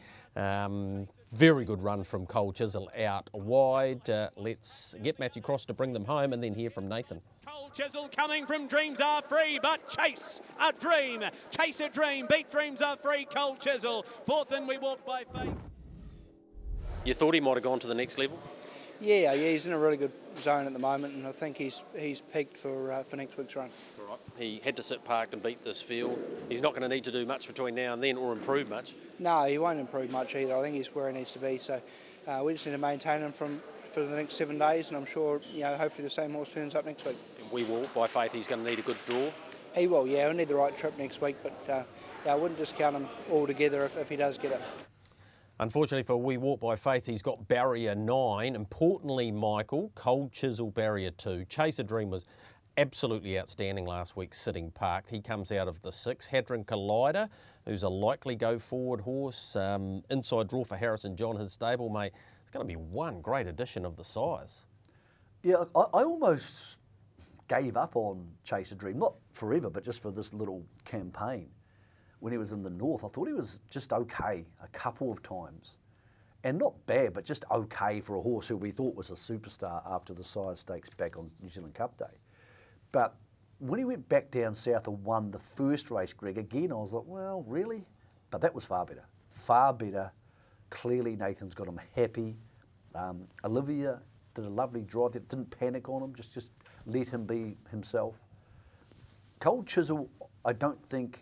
Very good run from Cole Chisel out wide. Let's get Matthew Cross to bring them home and then hear from Nathan. Cole Chisel coming from Dreams Are Free, but Chase a Dream. Chase a Dream, beat Dreams Are Free, Cole Chisel. Fourth in We Walk by Faith. You thought he might have gone to the next level? Yeah, he's in a really good zone at the moment, and I think he's peaked for next week's run. All right. He had to sit parked and beat this field. He's not going to need to do much between now and then or improve much. No, he won't improve much either. I think he's where he needs to be. So we just need to maintain him for the next 7 days, and I'm sure, hopefully the same horse turns up next week. We Walk by Faith, he's going to need a good draw. He will, yeah. He'll need the right trip next week, but I wouldn't discount him altogether if he does get it. Unfortunately for We Walk by Faith, he's got barrier 9. Importantly, Michael, Cold Chisel barrier 2. Chase a Dream was absolutely outstanding last week sitting parked. He comes out of the 6. Hadron Collider, who's a likely go-forward horse. Inside draw for Harrison John, his stablemate. It's going to be one great addition of the size. Yeah, I almost gave up on Chase a Dream, not forever, but just for this little campaign. When he was in the north, I thought he was just okay a couple of times. And not bad, but just okay for a horse who we thought was a superstar after the Sires Stakes back on New Zealand Cup Day. But when he went back down south and won the first race, Greg, again, I was like, well, really? But that was far better. Far better. Clearly, Nathan's got him happy. Olivia did a lovely drive. Didn't panic on him, just let him be himself. Cold Chisel, I don't think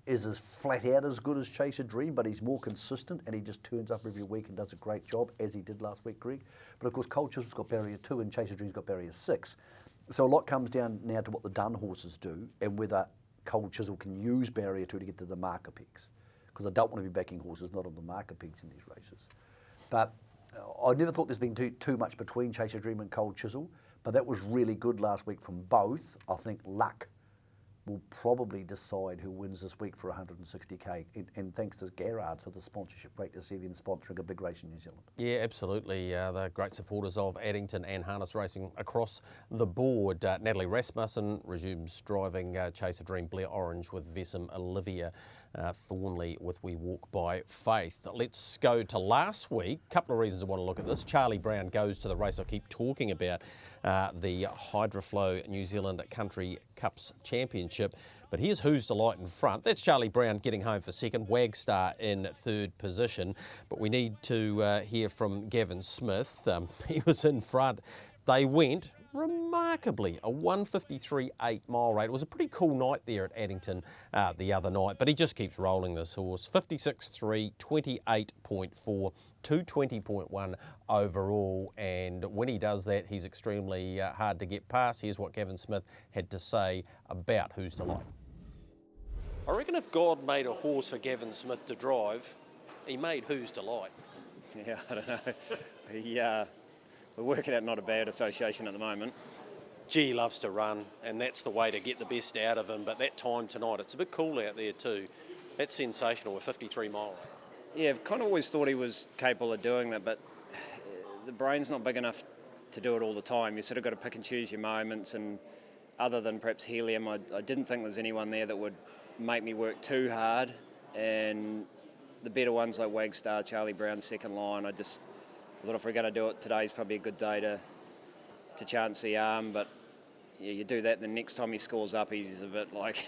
is as flat out as good as Chase a Dream, but he's more consistent and he just turns up every week and does a great job, as he did last week, Greg. But of course, Cold Chisel's got barrier 2 and Chase a Dream's got barrier 6. So a lot comes down now to what the dun horses do and whether Cold Chisel can use barrier 2 to get to the marker pegs. Because I don't want to be backing horses not on the marker pegs in these races. But I never thought there's been too much between Chase a Dream and Cold Chisel, but that was really good last week from both. I think luck will probably decide who wins this week for 160k. And thanks to Garrard for the sponsorship. Great to see them sponsoring a big race in New Zealand. Yeah, absolutely. They're great supporters of Addington and harness racing across the board. Natalie Rasmussen resumes driving Chase a Dream Blair Orange with Vesem Olivia. Thornley with We Walk by Faith. Let's go to last week. A couple of reasons I want to look at this. Charlie Brown goes to the race I keep talking about, the Hydroflow New Zealand Country Cups Championship. But here's Who's Delight in front. That's Charlie Brown getting home for second, Wagstar in third position. But we need to hear from Gavin Smith. He was in front. They went remarkably, a 1:53.8 mile rate. It was a pretty cool night there at Addington the other night, but he just keeps rolling this horse. 56.3, 28.4, 220.1 overall, and when he does that, he's extremely hard to get past. Here's what Gavin Smith had to say about Who's Delight. I reckon if God made a horse for Gavin Smith to drive, he made Who's Delight. Yeah, I don't know. We're working out not a bad association at the moment. Gee, he loves to run, and that's the way to get the best out of him. But that time tonight, it's a bit cool out there too. That's sensational, a 53 mile rate. Yeah, I've kind of always thought he was capable of doing that, but the brain's not big enough to do it all the time. You sort of got to pick and choose your moments, and other than perhaps Helium, I didn't think there's anyone there that would make me work too hard. And the better ones like Wagstar, Charlie Brown, second line, I thought if we're going to do it, today's probably a good day to chance the arm, but yeah, you do that, the next time he scores up, he's a bit like,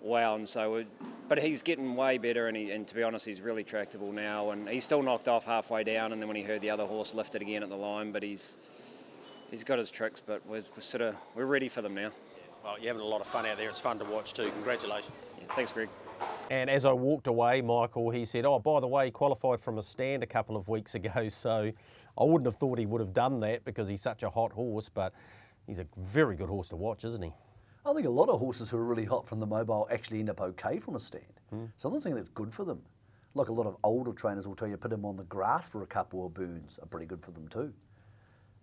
wow. And so, but he's getting way better, and to be honest, he's really tractable now, and he's still knocked off halfway down, and then when he heard the other horse lift it again at the line, but he's got his tricks, but we're ready for them now. Well, you're having a lot of fun out there. It's fun to watch too. Congratulations. Yeah, thanks, Greg. And as I walked away, Michael, he said, oh, by the way, he qualified from a stand a couple of weeks ago, so I wouldn't have thought he would have done that because he's such a hot horse, but he's a very good horse to watch, isn't he? I think a lot of horses who are really hot from the mobile actually end up okay from a stand. So I'm not saying that's good for them. Like a lot of older trainers will tell you, put them on the grass for a couple of burns are pretty good for them too.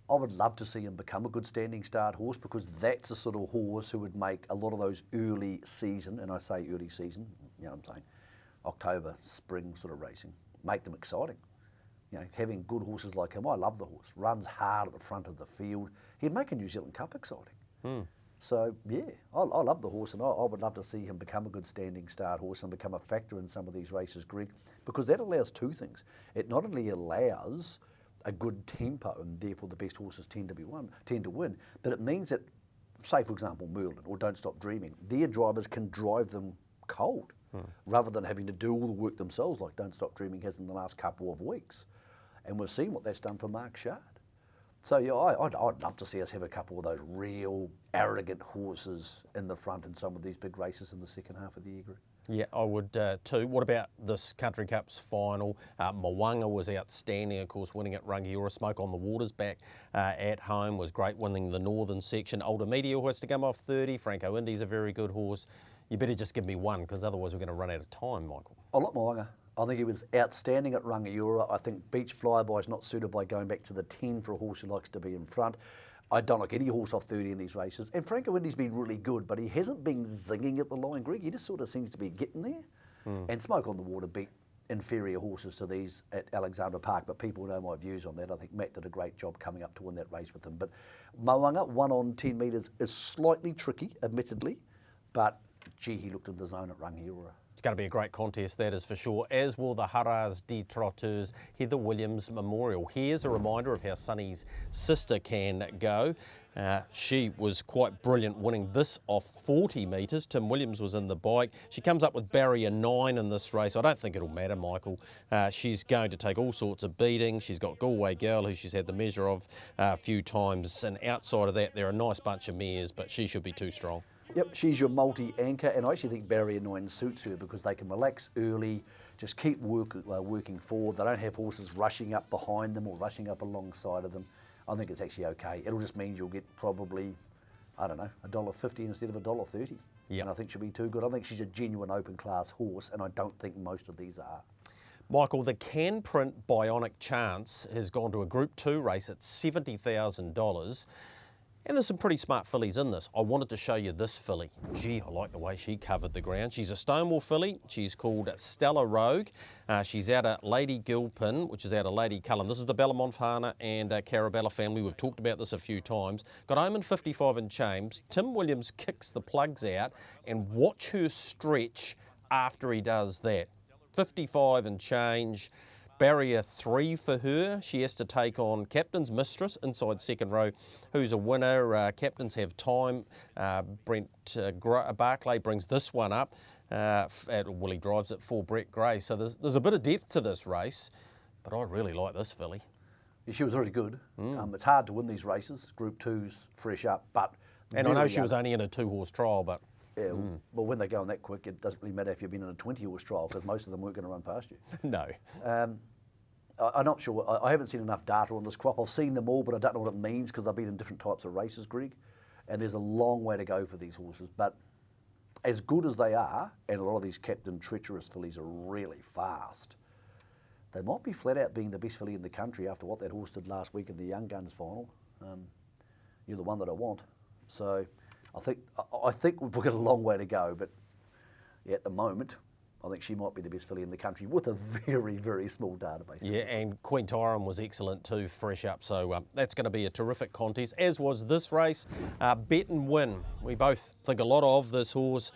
I would love to see him become a good standing start horse, because that's the sort of horse who would make a lot of those early season, and I say early season, you know what I'm saying, October, spring sort of racing, make them exciting. You know, having good horses like him, I love the horse, runs hard at the front of the field. He'd make a New Zealand Cup exciting. So, yeah, I love the horse, and I would love to see him become a good standing start horse and become a factor in some of these races, Greg, because that allows two things. It not only allows a good tempo, and therefore the best horses tend to win, but it means that, say for example Merlin or Don't Stop Dreaming, their drivers can drive them cold rather than having to do all the work themselves like Don't Stop Dreaming has in the last couple of weeks. And we've seen what that's done for Mark Shard. So yeah, I'd love to see us have a couple of those real arrogant horses in the front in some of these big races in the second half of the year, Greg. Yeah, I would too. What about this Country Cup's final? Mwanga was outstanding, of course, winning at Rangiora. Smoke on the Waters back at home was great, winning the northern section. Older Media has to come off 30. Franco Indy's a very good horse. You better just give me one, because otherwise we're going to run out of time, Michael. I like Mwanga. I think he was outstanding at Rangiora. I think Beach Flyby is not suited by going back to the 10 for a horse who likes to be in front. I don't like any horse off 30 in these races. And Franco Indy's been really good, but he hasn't been zinging at the line, Greg. He just sort of seems to be getting there. And Smoke on the Water beat inferior horses to these at Alexandra Park, but people know my views on that. I think Matt did a great job coming up to win that race with him. But Mwanga, 1 on 10 metres, is slightly tricky, admittedly, but gee, he looked in the zone at Rangiora. It's going to be a great contest, that is for sure, as will the Haras de Trotteurs Heather Williams Memorial. Here's a reminder of how Sonny's sister can go. She was quite brilliant winning this off 40 metres. Tim Williams was in the bike. She comes up with barrier 9 in this race. I don't think it'll matter, Michael. She's going to take all sorts of beating. She's got Galway Girl, who she's had the measure of a few times, and outside of that they're a nice bunch of mares, but she should be too strong. Yep, she's your multi-anchor, and I actually think barrier 9 suits her because they can relax early, just keep working forward. They don't have horses rushing up behind them or rushing up alongside of them. I think it's actually okay. It'll just mean you'll get probably, I don't know, $1.50 instead of $1.30. Yep. And I think she'll be too good. I think she's a genuine open class horse, and I don't think most of these are. Michael, the Can Print Bionic Chance has gone to a Group 2 race at $70,000. And there's some pretty smart fillies in this. I wanted to show you this filly. Gee, I like the way she covered the ground. She's a Stonewall filly. She's called Stella Rogue. She's out of Lady Gilpin, which is out of Lady Cullen. This is the Bellamonfana and Carabella family. We've talked about this a few times. Got home in 55 and change. Tim Williams kicks the plugs out, and watch her stretch after he does that. 55 and change. Barrier 3 for her. She has to take on Captain's Mistress inside second row, who's a winner. Captains have time. Brent Barclay brings this one up. He drives it for Brett Gray. So there's a bit of depth to this race, but I really like this filly. Yeah, she was really good. It's hard to win these races. Group 2's fresh up, but... And I know she was only in a 2-horse trial, but... Yeah, well, when they're going that quick, it doesn't really matter if you've been in a 20-horse trial, because most of them weren't going to run past you. No. I'm not sure. I haven't seen enough data on this crop. I've seen them all, but I don't know what it means, because they've been in different types of races, Greg. And there's a long way to go for these horses. But as good as they are, and a lot of these Captain Treacherous fillies are really fast, they might be flat out being the best filly in the country after what that horse did last week in the Young Guns final. You're the one that I want. So... I think we've got a long way to go, but yeah, at the moment, I think she might be the best filly in the country with a very, very small database. Yeah, and Queen Tyrone was excellent too, fresh up, so that's going to be a terrific contest, as was this race. Bet and Win. We both think a lot of this horse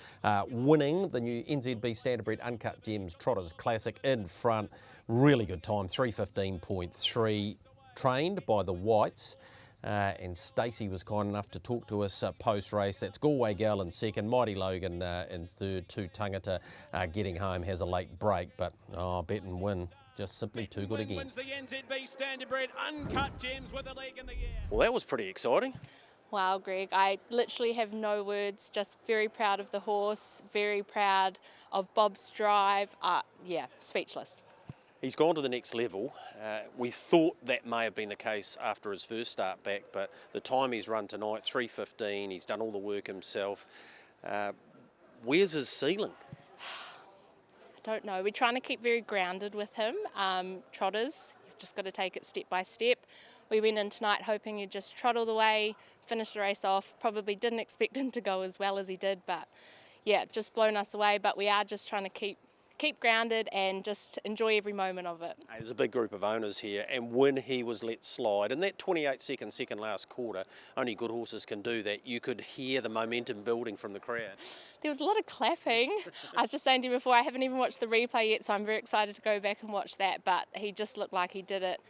winning the new NZB Standardbred Uncut Gems Trotters Classic in front. Really good time, 3:15.3, trained by the Whites. And Stacey was kind enough to talk to us post-race. That's Galway Gal in second, Mighty Logan in third, Two Tangata getting home, has a late break, but Bet and Win, just simply too good again. Wins the NZB Standardbred Uncut Gems with a leg in the air. Well, that was pretty exciting. Wow, Greg, I literally have no words, just very proud of the horse, very proud of Bob's drive. Yeah, speechless. He's gone to the next level. We thought that may have been the case after his first start back, but the time he's run tonight, 3:15, he's done all the work himself. Where's his ceiling? I don't know. We're trying to keep very grounded with him. Trotters, you've just got to take it step by step. we went in tonight hoping he'd just trot all the way, finish the race off. Probably didn't expect him to go as well as he did, but yeah, just blown us away. But we are just trying to keep grounded and just enjoy every moment of it. There's a big group of owners here, and when he was let slide, in that 28-second second last quarter, only good horses can do that, you could hear the momentum building from the crowd. There was a lot of clapping. I was just saying to you before, I haven't even watched the replay yet, so I'm very excited to go back and watch that, but he just looked like he did it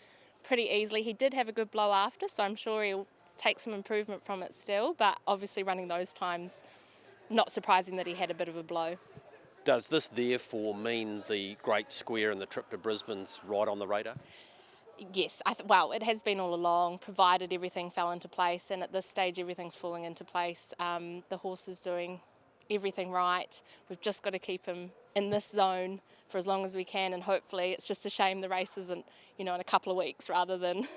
pretty easily. He did have a good blow after, so I'm sure he'll take some improvement from it still, but obviously running those times, not surprising that he had a bit of a blow. Does this therefore mean the Great Square and the trip to Brisbane's right on the radar? Yes, well, it has been all along, provided everything fell into place, and at this stage everything's falling into place. The horse is doing everything right. We've just got to keep him in this zone for as long as we can, and hopefully it's just a shame the race isn't, in a couple of weeks rather than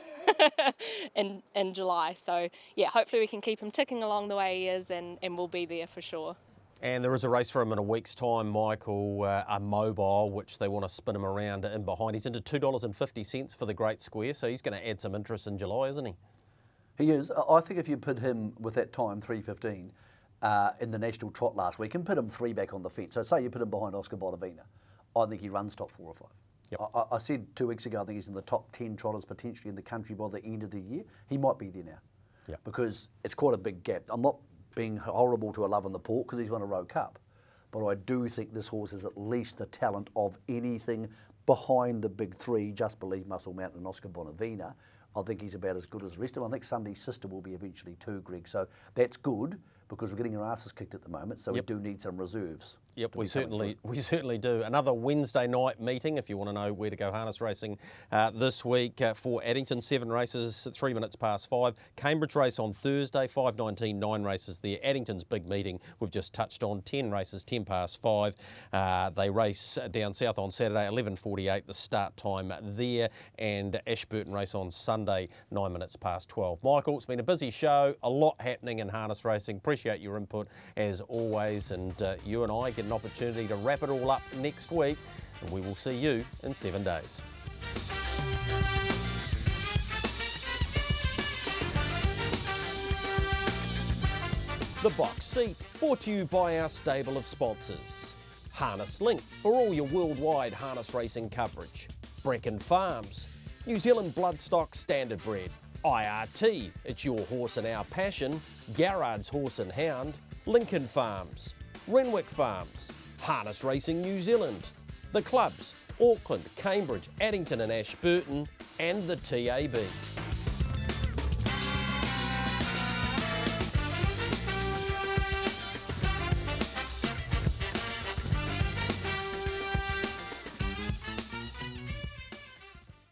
in July. So yeah, hopefully we can keep him ticking along the way he is, and we'll be there for sure. And there is a race for him in a week's time, Michael, a mobile, which they want to spin him around in behind. He's into $2.50 for the Great Square, so he's going to add some interest in July, isn't he? He is. I think if you put him with that time, 3:15, in the National Trot last week, and put him 3 back on the fence, so say you put him behind Oscar Bonavina, I think he runs top 4 or 5. Yep. I said 2 weeks ago, I think he's in the top 10 trotters potentially in the country by the end of the year. He might be there now, yep, because it's quite a big gap. I'm not being horrible to a Love in the Port because he's won a Rowe Cup, but I do think this horse is at least the talent of anything behind the big 3, Just Believe, Muscle Mountain and Oscar Bonavina. I think he's about as good as the rest of them. I think Sunday's Sister will be eventually too, Greg, so that's good because we're getting our asses kicked at the moment, so yep, we do need some reserves. Yep, we certainly do. Another Wednesday night meeting, if you want to know where to go harness racing this week for Addington, 7 races, 3 minutes past 5. Cambridge race on Thursday, 5:19, 9 races there. Addington's big meeting, we've just touched on, 10 races, 10 past 5. They race down south on Saturday, 11:48, the start time there, and Ashburton race on Sunday, 9 minutes past 12. Michael, it's been a busy show, a lot happening in harness racing. Appreciate your input as always, and you and I get an opportunity to wrap it all up next week, and we will see you in 7 days. The Box Seat, brought to you by our stable of sponsors. Harness Link, for all your worldwide harness racing coverage. Brecon Farms, New Zealand Bloodstock Standard Bred. IRT, it's your horse and our passion. Garrard's Horse and Hound. Lincoln Farms, Renwick Farms, Harness Racing New Zealand, the clubs, Auckland, Cambridge, Addington and Ashburton, and the TAB.